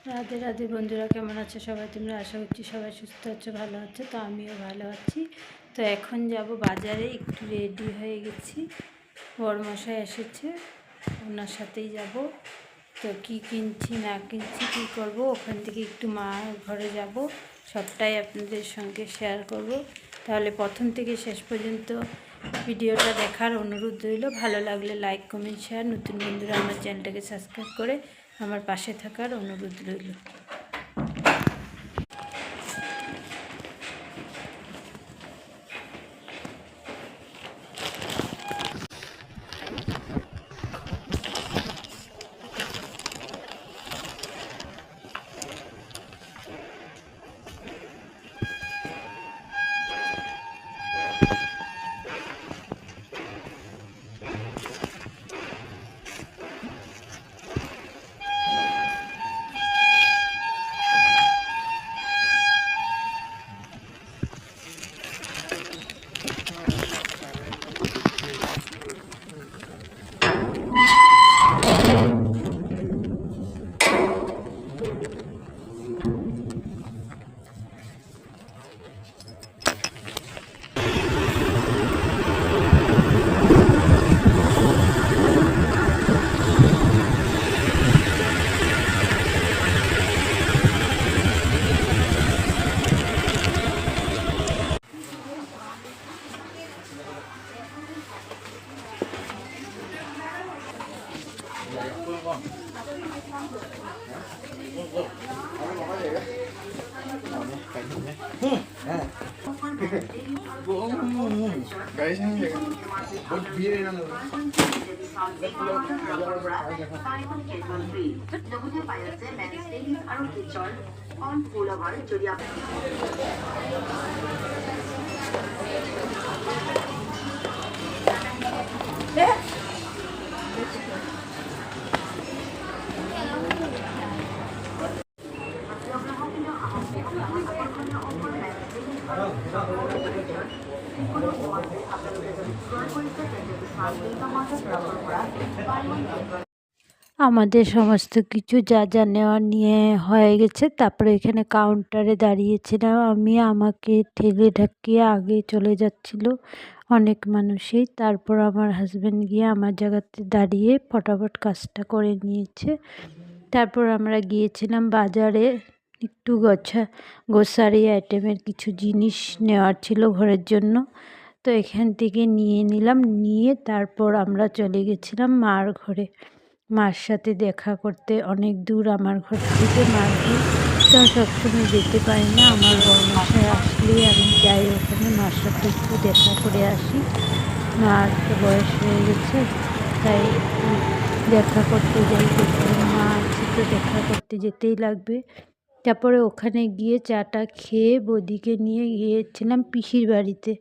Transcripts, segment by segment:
রাধে রাধে বন্ধুরা, কেমন আছে সবাই? তোমরা আশা করছি সবাই সুস্থ আছো, ভালো আছো। তো আমিও ভালো আছি। তো এখন যাব বাজারে, একটু রেডি হয়ে গেছি। বড়মশাই এসেছে, ওনার সাথেই যাব। তো কি কিনছি না কিনছি, কী করব, ওখান থেকে একটু মার ঘরে যাব, সবটাই আপনাদের সঙ্গে শেয়ার করব। তাহলে প্রথম থেকে শেষ পর্যন্ত ভিডিওটা দেখার অনুরোধ রইল। ভালো লাগলে লাইক, কমেন্ট, শেয়ার। নতুন বন্ধুরা আমার চ্যানেলটাকে সাবস্ক্রাইব করে আমার পাশে থাকার অনুরোধ রইল। আমাদের সমস্ত কিছু যা যা নেওয়ার নিয়ে হয়ে গেছে। তারপরে এখানে কাউন্টারে দাঁড়িয়েছিলাম আমি, আমাকে ঠেলে ঢাকিয়ে আগে চলে যাচ্ছিল অনেক মানুষই। তারপর আমার হাজব্যান্ড গিয়ে আমার জায়গাতে দাঁড়িয়ে ফটাফট কাজটা করে নিয়েছে। তারপর আমরা গিয়েছিলাম বাজারে, একটু গ্রোসারি আইটেমের কিছু জিনিস নেওয়ার ছিল ঘরের জন্য। তো এখান থেকে নিয়ে নিলাম, নিয়ে তারপর আমরা চলে গেছিলাম মার ঘরে, মার সাথে দেখা করতে। অনেক দূর আমার ঘর থেকে মার ঘর, তো সবসময় যেতে পারি না। আমার বড়মশাই আসলেই আমি যাই ওখানে, মার সাথে একটু দেখা করে আসি। মার তো বয়স হয়ে গেছে, তাই দেখা করতে যাই। মা আছে তো দেখা করতে যেতেই লাগবে। তারপরে ওখানে গিয়ে চাটা খেয়ে বৌদিকে নিয়ে গিয়েছিলাম পিসির বাড়িতে।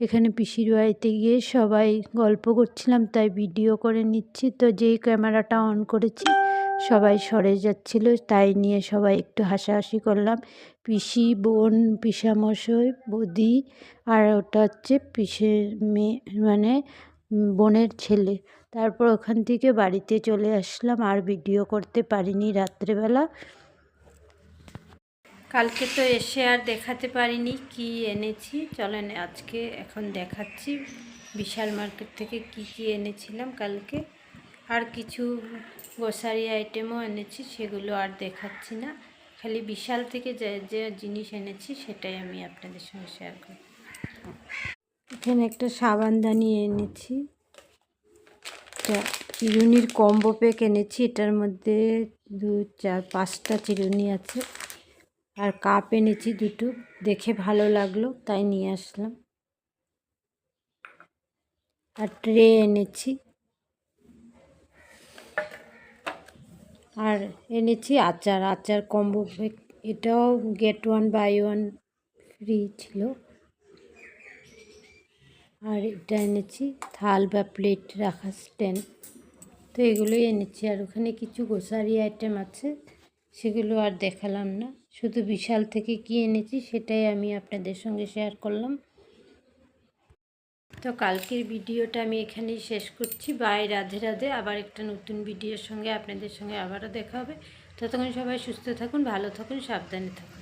এখানে পিসির বাড়িতে গিয়ে সবাই গল্প করছিলাম, তাই ভিডিও করে নিচ্ছি। তো যেই ক্যামেরাটা অন করেছি সবাই সরে যাচ্ছিল, তাই নিয়ে সবাই একটু হাসাহাসি করলাম। পিসি, বোন, পিসামশাই, বৌদি, আর ওটা হচ্ছে পিসের মেয়ে, মানে বোনের ছেলে। তারপর ওখান থেকে বাড়িতে চলে আসলাম, আর ভিডিও করতে পারিনি রাত্রেবেলা। কালকে তো এসে আর দেখাতে পারিনি কি এনেছি। চলেন আজকে এখন দেখাচ্ছি বিশাল মার্কেট থেকে কি কি এনেছিলাম কালকে। আর কিছু গ্রোসারি আইটেমও এনেছি, সেগুলো আর দেখাচ্ছি না। খালি বিশাল থেকে যে যে জিনিস এনেছি সেটাই আমি আপনাদের সঙ্গে শেয়ার করি। এখানে একটা সাবানদানি এনেছি, চিরুনির কম্বো প্যাক এনেছি। এটার মধ্যে 2, 4, 5টা চিরুনি আছে। আর কাপ এনেছি দুটো, দেখে ভালো লাগলো তাই নিয়ে আসলাম। আর ট্রে এনেছি। আর এনেছি আচার কম্বো প্যাক, এটাও গেট 1 বাই 1 ফ্রি ছিল। আর এটা এনেছি থাল বা প্লেট রাখার স্ট্যান্ড। তো এগুলোই এনেছি। আর ওখানে কিছু গ্রোসারি আইটেম আছে, সেগুলো আর দেখালাম না। শুধু বিশাল থেকে কি এনেছি সেটাই আমি আপনাদের সঙ্গে শেয়ার করলাম। তো কালকের ভিডিওটা আমি এখানেই শেষ করছি। বাই, রাধে রাধে। আবার একটা নতুন ভিডিওর সঙ্গে আপনাদের সঙ্গে আবারও দেখা হবে। ততক্ষণ সবাই সুস্থ থাকুন, ভালো থাকুন, সাবধানে থাকুন।